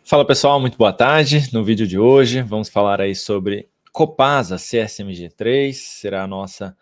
Fala pessoal, muito boa tarde. No vídeo de hoje vamos falar aí sobre Copasa CSMG3, será a nossa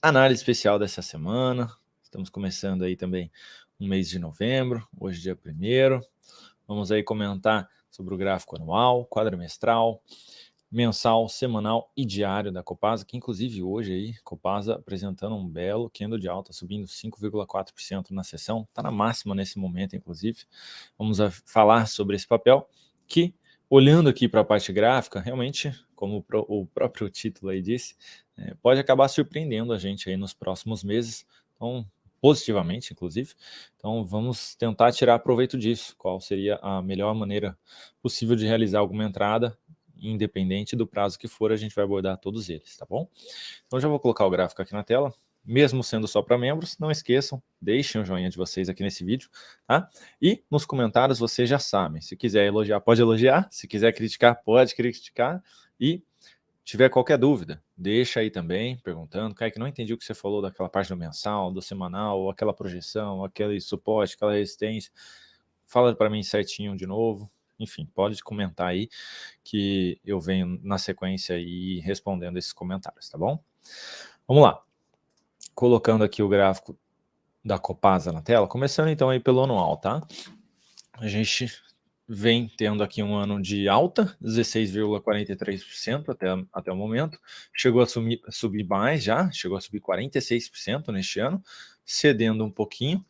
análise especial dessa semana. Estamos começando aí também um mês de novembro, hoje dia 1º. Vamos aí comentar sobre o gráfico anual, quadrimestral, mensal, semanal e diário da Copasa, que inclusive hoje aí, Copasa apresentando um belo candle de alta, subindo 5,4% na sessão, está na máxima nesse momento, inclusive. Vamos falar sobre esse papel, que, olhando aqui para a parte gráfica, realmente, como o próprio título aí disse, pode acabar surpreendendo a gente aí nos próximos meses, então, positivamente, inclusive. Então, vamos tentar tirar proveito disso, qual seria a melhor maneira possível de realizar alguma entrada, independente do prazo que for, a gente vai abordar todos eles, tá bom? Então já vou colocar o gráfico aqui na tela, mesmo sendo só para membros, não esqueçam, deixem o joinha de vocês aqui nesse vídeo, tá? E nos comentários vocês já sabem, se quiser elogiar, pode elogiar, se quiser criticar, pode criticar, e tiver qualquer dúvida, deixa aí também, perguntando, Kaique, não entendi o que você falou daquela parte do mensal, do semanal, ou aquela projeção, aquele suporte, aquela resistência, fala para mim certinho de novo, enfim, pode comentar aí, que eu venho na sequência aí respondendo esses comentários, tá bom? Vamos lá, colocando aqui o gráfico da Copasa na tela, começando então aí pelo anual, tá? A gente vem tendo aqui um ano de alta, 16,43% até o momento, chegou a subir mais já, chegou a subir 46% neste ano, cedendo um pouquinho,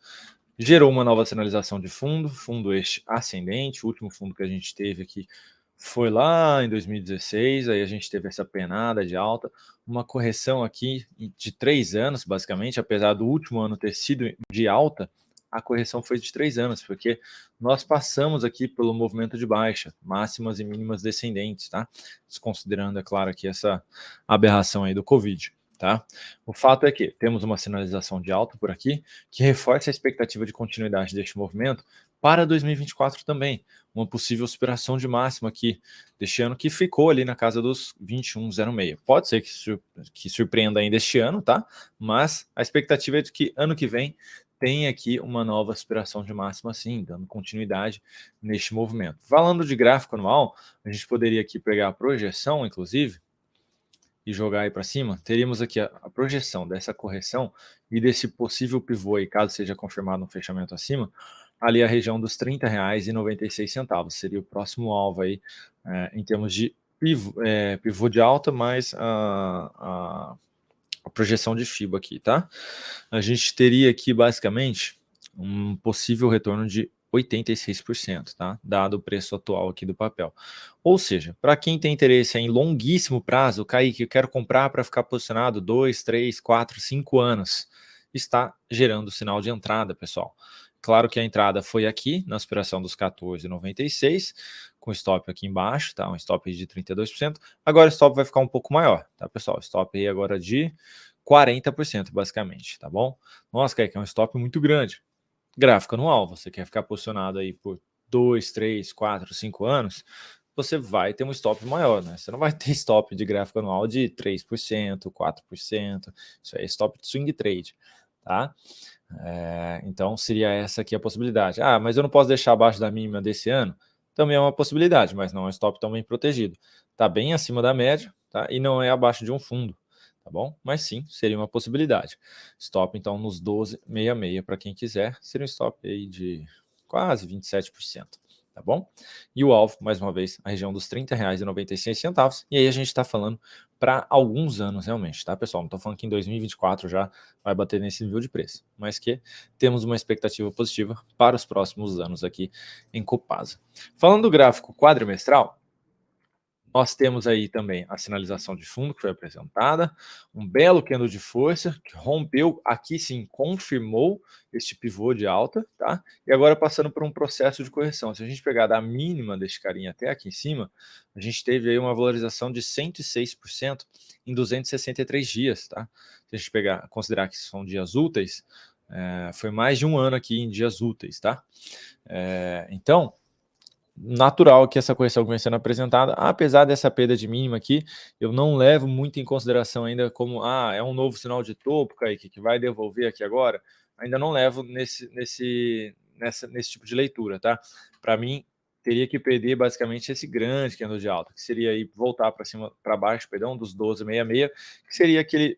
gerou uma nova sinalização de fundo este ascendente, o último fundo que a gente teve aqui foi lá em 2016, aí a gente teve essa penada de alta, uma correção aqui de 3 anos, basicamente, apesar do último ano ter sido de alta, a correção foi de 3 anos, porque nós passamos aqui pelo movimento de baixa, máximas e mínimas descendentes, tá? Desconsiderando, é claro, aqui essa aberração aí do Covid, tá? O fato é que temos uma sinalização de alta por aqui, que reforça a expectativa de continuidade deste movimento para 2024 também, uma possível superação de máxima aqui deste ano, que ficou ali na casa dos 21,06. Pode ser que surpreenda ainda este ano, tá? Mas a expectativa é de que ano que vem tem aqui uma nova superação de máxima, sim, dando continuidade neste movimento. Falando de gráfico anual, a gente poderia aqui pegar a projeção, inclusive, e jogar aí para cima, teríamos aqui a projeção dessa correção e desse possível pivô aí, caso seja confirmado um fechamento acima, ali a região dos R$ 30,96, seria o próximo alvo aí, em termos de pivô de alta, mais a projeção de FIBA aqui, tá? A gente teria aqui basicamente um possível retorno de 86%, tá? Dado o preço atual aqui do papel. Ou seja, para quem tem interesse em longuíssimo prazo, Kaique, eu quero comprar para ficar posicionado 2, 3, 4, 5 anos, está gerando sinal de entrada, pessoal. Claro que a entrada foi aqui, na superação dos 14,96, com stop aqui embaixo, tá? Um stop de 32%. Agora o stop vai ficar um pouco maior, tá, pessoal? Stop aí agora de 40%, basicamente, tá bom? Nossa, Kaique, é um stop muito grande. Gráfico anual, você quer ficar posicionado aí por 2, 3, 4, 5 anos, você vai ter um stop maior, né? Você não vai ter stop de gráfico anual de 3%, 4%, isso aí é stop de swing trade, tá? Então seria essa aqui a possibilidade. Ah, mas eu não posso deixar abaixo da mínima desse ano? Também é uma possibilidade, mas não é um stop tão bem protegido. Está bem acima da média, tá? E não é abaixo de um fundo, tá bom? Mas sim, seria uma possibilidade. Stop então nos 12,66 para quem quiser, seria um stop aí de quase 27%, tá bom? E o alvo, mais uma vez, a região dos R$ 30,96, e aí a gente está falando para alguns anos realmente, tá, pessoal? Não estou falando que em 2024 já vai bater nesse nível de preço, mas que temos uma expectativa positiva para os próximos anos aqui em Copasa. Falando do gráfico quadrimestral, nós temos aí também a sinalização de fundo que foi apresentada, um belo candle de força que rompeu, aqui sim, confirmou este pivô de alta, tá? E agora passando por um processo de correção. Se a gente pegar da mínima deste carinha até aqui em cima, a gente teve aí uma valorização de 106% em 263 dias, tá? Se a gente considerar que são dias úteis, foi mais de um ano aqui em dias úteis, tá? Então, natural que essa correção venha sendo apresentada, apesar dessa perda de mínima aqui, eu não levo muito em consideração ainda como, é um novo sinal de topo, Kaique, que vai devolver aqui agora, ainda não levo nesse tipo de leitura, tá? Para mim, teria que perder basicamente esse grande candle de alta, que seria aí voltar para cima, para baixo, perdão, dos 12,66, que seria aquele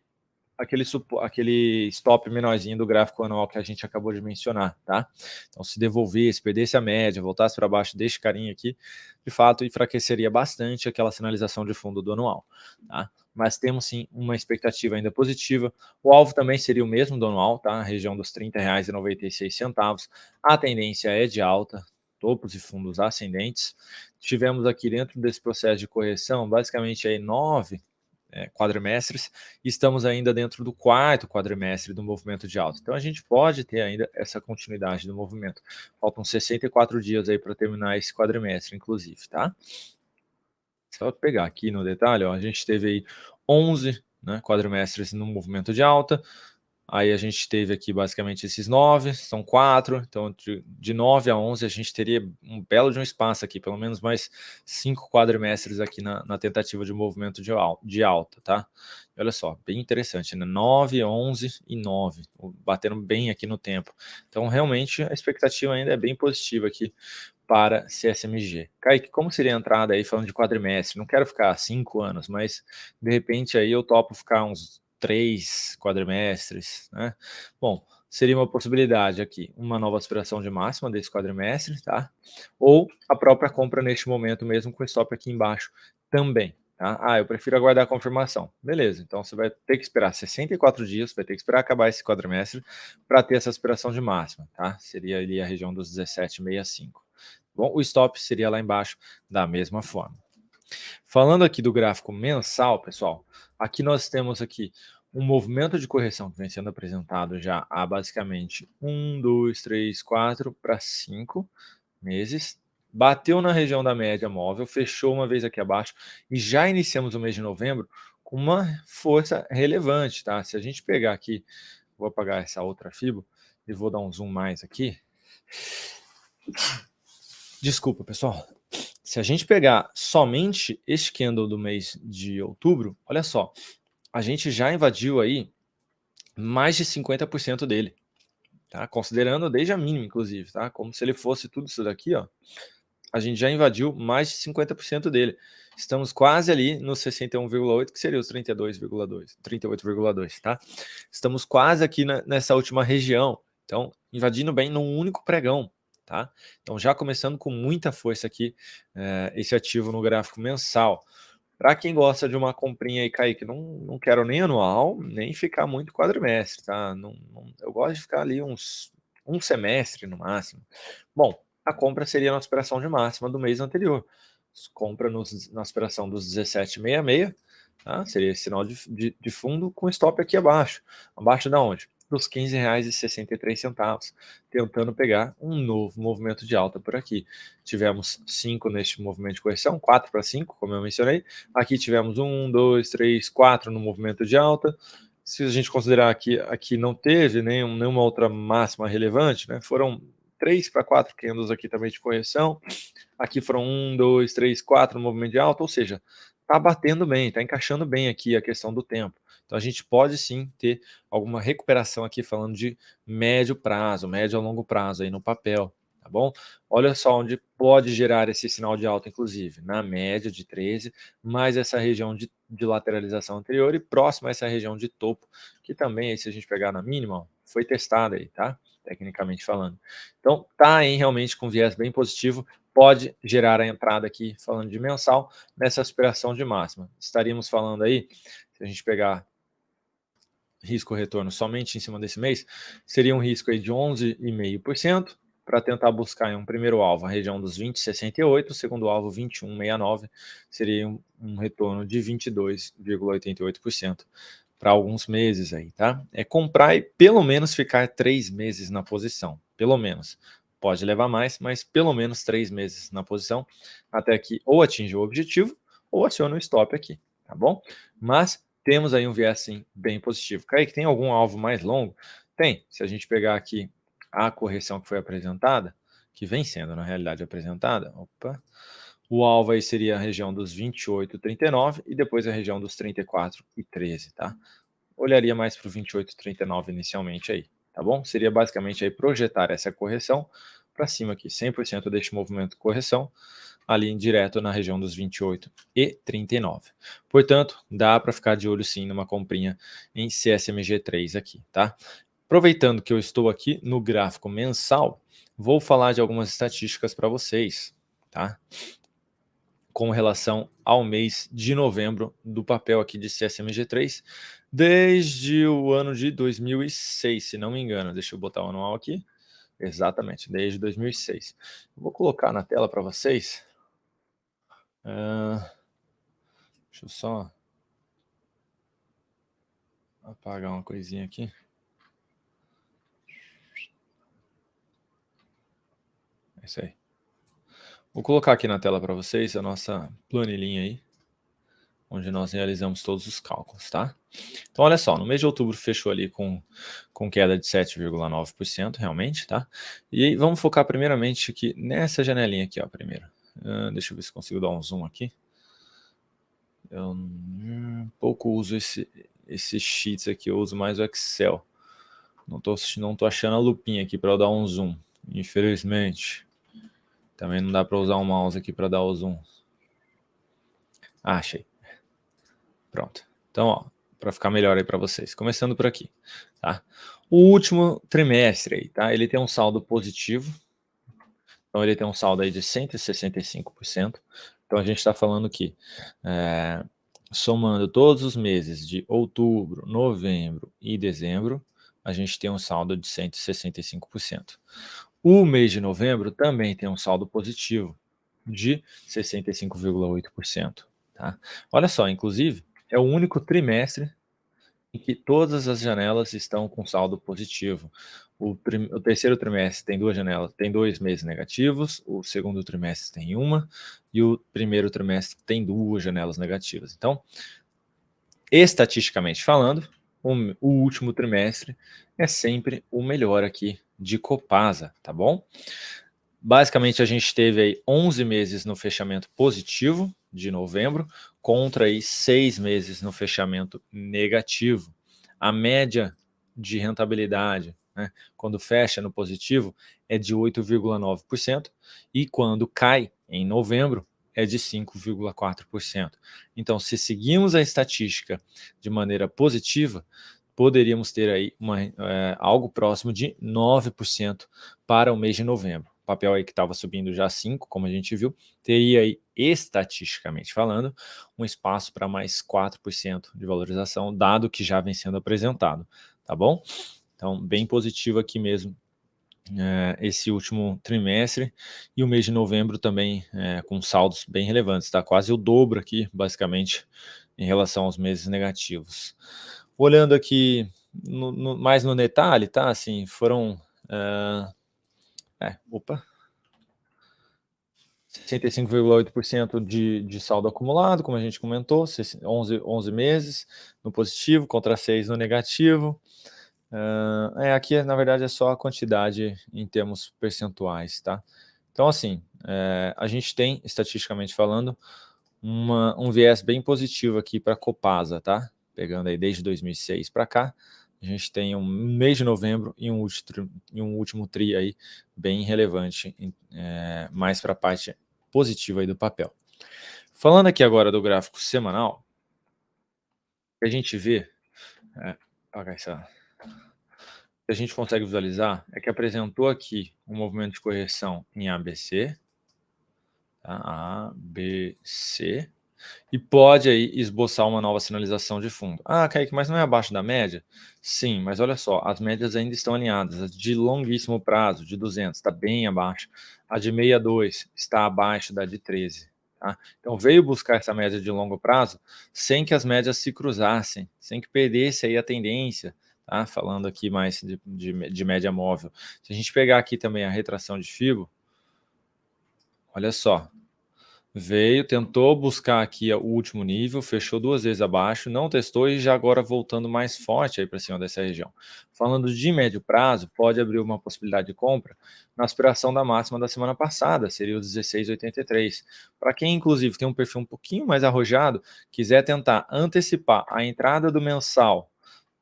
stop menorzinho do gráfico anual que a gente acabou de mencionar, tá? Então, se devolvesse, perdesse a média, voltasse para baixo deste carinha aqui, de fato, enfraqueceria bastante aquela sinalização de fundo do anual, tá? Mas temos sim uma expectativa ainda positiva. O alvo também seria o mesmo do anual, tá? A região dos R$ 30,96. A tendência é de alta, topos e fundos ascendentes. Tivemos aqui dentro desse processo de correção, basicamente aí 9 quadrimestres, e estamos ainda dentro do quarto quadrimestre do movimento de alta. Então a gente pode ter ainda essa continuidade do movimento. Faltam 64 dias aí para terminar esse quadrimestre, inclusive, tá? Só pegar aqui no detalhe, ó, a gente teve aí 11 quadrimestres no movimento de alta. Aí a gente teve aqui basicamente esses 9, são 4, então de 9 a 11 a gente teria um belo de um espaço aqui, pelo menos mais 5 quadrimestres aqui na tentativa de movimento de alta, tá? E olha só, bem interessante, né? 9, 11 e 9, batendo bem aqui no tempo. Então realmente a expectativa ainda é bem positiva aqui para CSMG. Kaique, como seria a entrada aí falando de quadrimestre? Não quero ficar 5 anos, mas de repente aí eu topo ficar uns 3 quadrimestres, né? Bom, seria uma possibilidade aqui, uma nova aspiração de máxima desse quadrimestre, tá? Ou a própria compra neste momento mesmo com stop aqui embaixo também, tá? Ah, eu prefiro aguardar a confirmação. Beleza, então você vai ter que esperar 64 dias, vai ter que esperar acabar esse quadrimestre para ter essa aspiração de máxima, tá? Seria ali a região dos 17,65. Bom, o stop seria lá embaixo da mesma forma. Falando aqui do gráfico mensal, pessoal, aqui nós temos aqui um movimento de correção que vem sendo apresentado já há basicamente 1, 2, 3, 4 para 5 meses. Bateu na região da média móvel, fechou uma vez aqui abaixo e já iniciamos o mês de novembro com uma força relevante, tá? Se a gente pegar aqui, vou apagar essa outra fibra e vou dar um zoom mais aqui. Desculpa, pessoal. Se a gente pegar somente este candle do mês de outubro, olha só, a gente já invadiu aí mais de 50% dele, tá? Considerando desde a mínima, inclusive, tá? Como se ele fosse tudo isso daqui, ó. A gente já invadiu mais de 50% dele. Estamos quase ali no 61,8, que seria os 32,2, 38,2, tá? Estamos quase aqui nessa última região. Então, invadindo bem num único pregão, tá? Então, já começando com muita força aqui, esse ativo no gráfico mensal. Para quem gosta de uma comprinha aí, Kaique, não quero nem anual, nem ficar muito quadrimestre, tá? Eu gosto de ficar ali um semestre no máximo. Bom, a compra seria na aspiração de máxima do mês anterior. Compra na aspiração dos 17,66, tá? Seria esse sinal de fundo com stop aqui abaixo. Abaixo da onde? Dos R$ 15,63, tentando pegar um novo movimento de alta por aqui. Tivemos 5 neste movimento de correção, 4 para 5, como eu mencionei. Aqui tivemos 1, 2, 3, 4 no movimento de alta. Se a gente considerar que aqui não teve nenhuma outra máxima relevante, né? Foram 3 para 4 candles aqui também de correção. Aqui foram 1, 2, 3, 4 no movimento de alta, ou seja, está batendo bem, está encaixando bem aqui a questão do tempo. Então a gente pode sim ter alguma recuperação aqui falando de médio prazo, médio a longo prazo aí no papel, tá bom? Olha só onde pode gerar esse sinal de alta, inclusive, na média de 13, mais essa região de lateralização anterior e próxima a essa região de topo, que também, aí, se a gente pegar na mínima, ó, foi testada aí, tá? Tecnicamente falando. Então, tá aí realmente com viés bem positivo, pode gerar a entrada aqui, falando de mensal, nessa aspiração de máxima. Estaríamos falando aí, se a gente pegar risco-retorno somente em cima desse mês, seria um risco aí de 11,5%, para tentar buscar em um primeiro alvo a região dos 20,68, segundo alvo 21,69, seria um retorno de 22,88% para alguns meses aí, tá? É comprar e pelo menos ficar 3 meses na posição, pelo menos. Pode levar mais, mas pelo menos 3 meses na posição, até que ou atinja o objetivo ou acione o stop aqui, tá bom? Mas temos aí um viés sim bem positivo. Kaique, tem algum alvo mais longo? Tem. Se a gente pegar aqui a correção que foi apresentada, que vem sendo na realidade apresentada, opa, o alvo aí seria a região dos 28,39 e depois a região dos 34,13, tá? Olharia mais para o 28,39 inicialmente aí, tá bom? Seria basicamente aí projetar essa correção para cima aqui, 100% deste movimento de correção, ali direto na região dos 28,39. Portanto, dá para ficar de olho sim numa comprinha em CSMG3 aqui, tá? Aproveitando que eu estou aqui no gráfico mensal, vou falar de algumas estatísticas para vocês, tá? Com relação ao mês de novembro do papel aqui de CSMG3, desde o ano de 2006, se não me engano. Deixa eu botar o anual aqui. Exatamente, desde 2006. Vou colocar na tela para vocês. Deixa eu só apagar uma coisinha aqui. É isso aí. Vou colocar aqui na tela para vocês a nossa planilhinha aí, onde nós realizamos todos os cálculos, tá? Então, olha só, no mês de outubro fechou ali com queda de 7,9% realmente, tá? E aí, vamos focar primeiramente aqui nessa janelinha aqui, ó, primeiro. Deixa eu ver se consigo dar um zoom aqui. Eu pouco uso esse sheets aqui, eu uso mais o Excel. Não tô achando a lupinha aqui para eu dar um zoom, infelizmente. Também não dá para usar o mouse aqui para dar o zoom. Ah, achei. Pronto. Então, ó, para ficar melhor aí para vocês. Começando por aqui, tá? O último trimestre aí, tá? Ele tem um saldo positivo. Então, ele tem um saldo aí de 165%. Então, a gente está falando que, somando todos os meses de outubro, novembro e dezembro, a gente tem um saldo de 165%. O mês de novembro também tem um saldo positivo de 65,8%, tá? Olha só, inclusive, é o único trimestre em que todas as janelas estão com saldo positivo. O terceiro trimestre tem 2 janelas, tem 2 meses negativos, o segundo trimestre tem uma, e o primeiro trimestre tem 2 janelas negativas. Então, estatisticamente falando, o último trimestre é sempre o melhor aqui de Copasa, tá bom? Basicamente, a gente teve aí 11 meses no fechamento positivo de novembro, contra aí 6 meses no fechamento negativo. A média de rentabilidade, né, quando fecha no positivo, é de 8,9%, e quando cai em novembro, é de 5,4%. Então, se seguimos a estatística de maneira positiva, poderíamos ter aí algo próximo de 9% para o mês de novembro. O papel aí que estava subindo já 5, como a gente viu, teria aí, estatisticamente falando, um espaço para mais 4% de valorização, dado que já vem sendo apresentado, tá bom? Então, bem positivo aqui mesmo esse último trimestre, e o mês de novembro também com saldos bem relevantes, tá? Quase o dobro aqui, basicamente, em relação aos meses negativos. Olhando aqui mais no detalhe, tá? Assim, foram... opa! 65,8% de saldo acumulado, como a gente comentou, 11 meses no positivo, contra 6 no negativo. Aqui, na verdade, é só a quantidade em termos percentuais, tá? Então, assim, a gente tem, estatisticamente falando, um viés bem positivo aqui para a Copasa, tá? Pegando aí desde 2006 para cá, a gente tem um mês de novembro e um último tri aí bem relevante, mais para a parte positiva aí do papel. Falando aqui agora do gráfico semanal, o que a gente vê, que a gente consegue visualizar é que apresentou aqui um movimento de correção em ABC, tá? ABC, e pode aí esboçar uma nova sinalização de fundo. Ah, Kaique, mas não é abaixo da média? Sim, mas olha só, as médias ainda estão alinhadas. A de longuíssimo prazo, de 200, está bem abaixo. A de 62 está abaixo da de 13. Tá? Então veio buscar essa média de longo prazo sem que as médias se cruzassem, sem que perdesse aí a tendência. Tá? Falando aqui mais de média móvel. Se a gente pegar aqui também a retração de Fibo, olha só, veio, tentou buscar aqui o último nível, fechou 2 vezes abaixo, não testou e já agora voltando mais forte aí para cima dessa região. Falando de médio prazo, pode abrir uma possibilidade de compra na aspiração da máxima da semana passada, seria o 16,83. Para quem, inclusive, tem um perfil um pouquinho mais arrojado, quiser tentar antecipar a entrada do mensal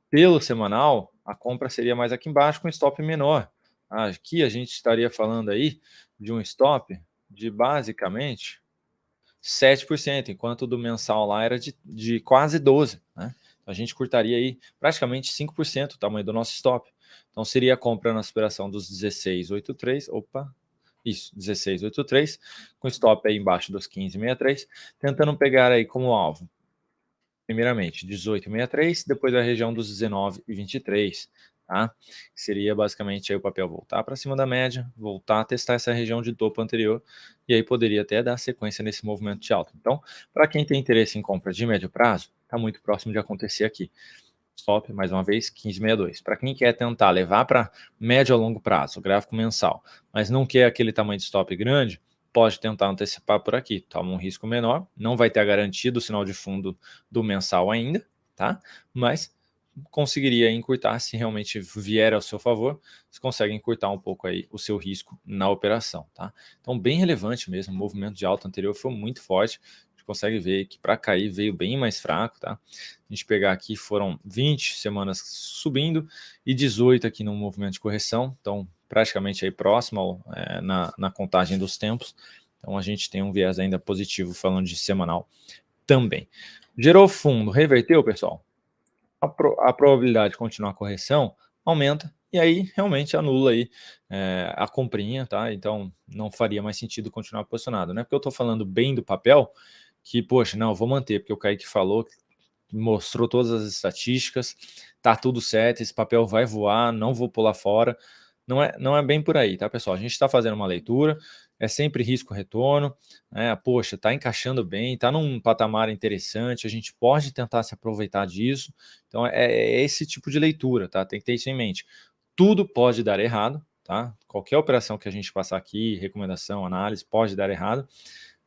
pelo semanal, a compra seria mais aqui embaixo com stop menor, Aqui a gente estaria falando aí de um stop de basicamente 7%, enquanto o do mensal lá era de quase 12%, né? Então a gente curtaria aí praticamente 5% o tamanho do nosso stop. Então seria a compra na superação dos 16,83, opa, isso, 16,83, com stop aí embaixo dos 15,63, tentando pegar aí como alvo primeiramente 18,63, depois a região dos 19,23, tá? Seria basicamente aí o papel voltar para cima da média, voltar a testar essa região de topo anterior, e aí poderia até dar sequência nesse movimento de alta. Então, para quem tem interesse em compra de médio prazo, está muito próximo de acontecer aqui. Stop, mais uma vez, 15,62. Para quem quer tentar levar para médio a longo prazo, gráfico mensal, mas não quer aquele tamanho de stop grande, pode tentar antecipar por aqui. Toma um risco menor, não vai ter a garantia do sinal de fundo do mensal ainda, tá? Mas conseguiria encurtar se realmente vier ao seu favor, você consegue encurtar um pouco aí o seu risco na operação, tá? Então, bem relevante mesmo, o movimento de alta anterior foi muito forte, a gente consegue ver que para cair veio bem mais fraco, tá? A gente pegar aqui foram 20 semanas subindo e 18 aqui no movimento de correção, então praticamente aí próximo na contagem dos tempos, então a gente tem um viés ainda positivo falando de semanal também. Gerou fundo, reverteu, pessoal? A probabilidade de continuar a correção aumenta e aí realmente anula aí a comprinha, tá? Então não faria mais sentido continuar posicionado. Não é porque eu estou falando bem do papel que, poxa, não, eu vou manter, porque o Kaique falou, mostrou todas as estatísticas, tá tudo certo, esse papel vai voar, não vou pular fora. Não é bem por aí, tá, pessoal? A gente está fazendo uma leitura, é sempre risco-retorno, né? Poxa, tá encaixando bem, tá num patamar interessante, a gente pode tentar se aproveitar disso. Então, é esse tipo de leitura, tá? Tem que ter isso em mente. Tudo pode dar errado, tá? Qualquer operação que a gente passar aqui, recomendação, análise, pode dar errado,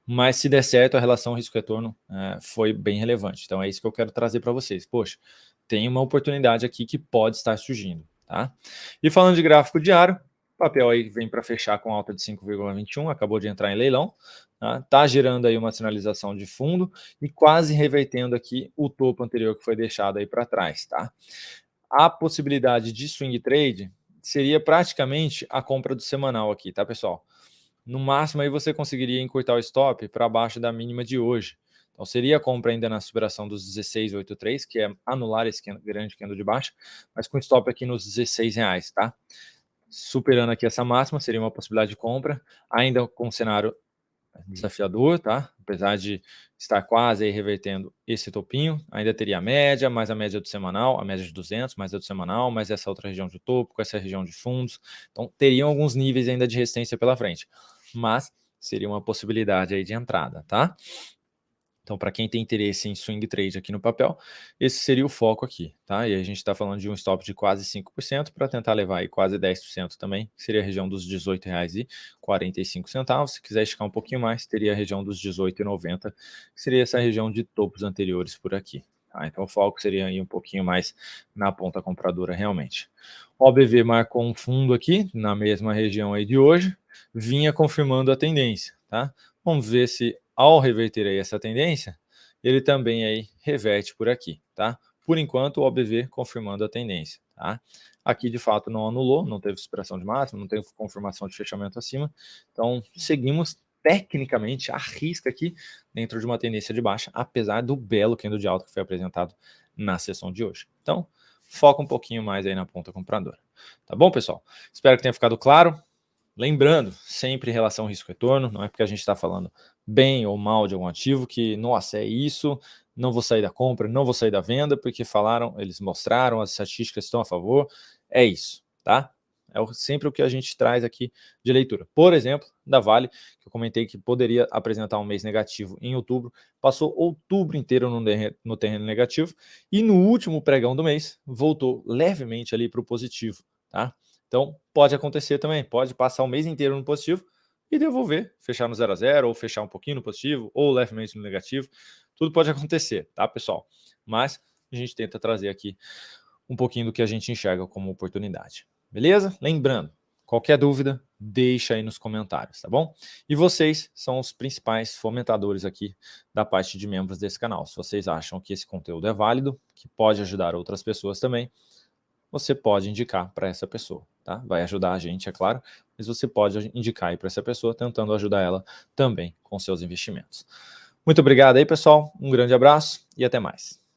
mas se der certo, a relação risco-retorno foi bem relevante. Então é isso que eu quero trazer para vocês. Poxa, tem uma oportunidade aqui que pode estar surgindo, tá? E falando de gráfico diário, o papel aí vem para fechar com alta de 5,21, acabou de entrar em leilão, tá gerando aí uma sinalização de fundo e quase revertendo aqui o topo anterior que foi deixado aí para trás, tá? A possibilidade de swing trade seria praticamente a compra do semanal aqui, tá, pessoal? No máximo aí você conseguiria encurtar o stop para baixo da mínima de hoje. Então seria a compra ainda na superação dos 16,83, que é anular esse grande candle de baixa, mas com stop aqui nos R$16, tá? Superando aqui essa máxima, seria uma possibilidade de compra, ainda com um cenário desafiador, tá? Apesar de estar quase aí revertendo esse topinho, ainda teria a média, mais a média do semanal, a média de 200, mais a do semanal, mais essa outra região de topo, com essa região de fundos. Então, teriam alguns níveis ainda de resistência pela frente, mas seria uma possibilidade aí de entrada, tá? Então, para quem tem interesse em swing trade aqui no papel, esse seria o foco aqui, tá? E a gente está falando de um stop de quase 5% para tentar levar aí quase 10% também, que seria a região dos R$18,45. Se quiser esticar um pouquinho mais, teria a região dos R$18,90, que seria essa região de topos anteriores por aqui. Tá? Então, o foco seria aí um pouquinho mais na ponta compradora realmente. O OBV marcou um fundo aqui, na mesma região aí de hoje, vinha confirmando a tendência, tá? Vamos ver se ao reverter aí essa tendência, ele também aí reverte por aqui, tá? Por enquanto, o OBV confirmando a tendência, tá? Aqui, de fato, não anulou, não teve superação de máximo, não teve confirmação de fechamento acima. Então, seguimos tecnicamente à risca aqui dentro de uma tendência de baixa, apesar do belo candle de alta que foi apresentado na sessão de hoje. Então, foca um pouquinho mais aí na ponta compradora. Tá bom, pessoal? Espero que tenha ficado claro. Lembrando, sempre em relação ao risco-retorno, não é porque a gente está falando bem ou mal de algum ativo que, nossa, é isso, não vou sair da compra, não vou sair da venda, porque falaram, eles mostraram, as estatísticas estão a favor, é isso, tá? Sempre o que a gente traz aqui de leitura. Por exemplo, da Vale, que eu comentei que poderia apresentar um mês negativo em outubro, passou outubro inteiro no terreno negativo, e no último pregão do mês, voltou levemente ali para o positivo, tá? Então, pode acontecer também, pode passar o mês inteiro no positivo e devolver, fechar no 0 a 0 ou fechar um pouquinho no positivo, ou levemente no negativo. Tudo pode acontecer, tá, pessoal? Mas a gente tenta trazer aqui um pouquinho do que a gente enxerga como oportunidade. Beleza? Lembrando, qualquer dúvida, deixa aí nos comentários, tá bom? E vocês são os principais fomentadores aqui da parte de membros desse canal. Se vocês acham que esse conteúdo é válido, que pode ajudar outras pessoas também, você pode indicar para essa pessoa. tá? Vai ajudar a gente, é claro, mas você pode indicar aí para essa pessoa, tentando ajudar ela também com seus investimentos. Muito obrigado aí, pessoal, um grande abraço e até mais.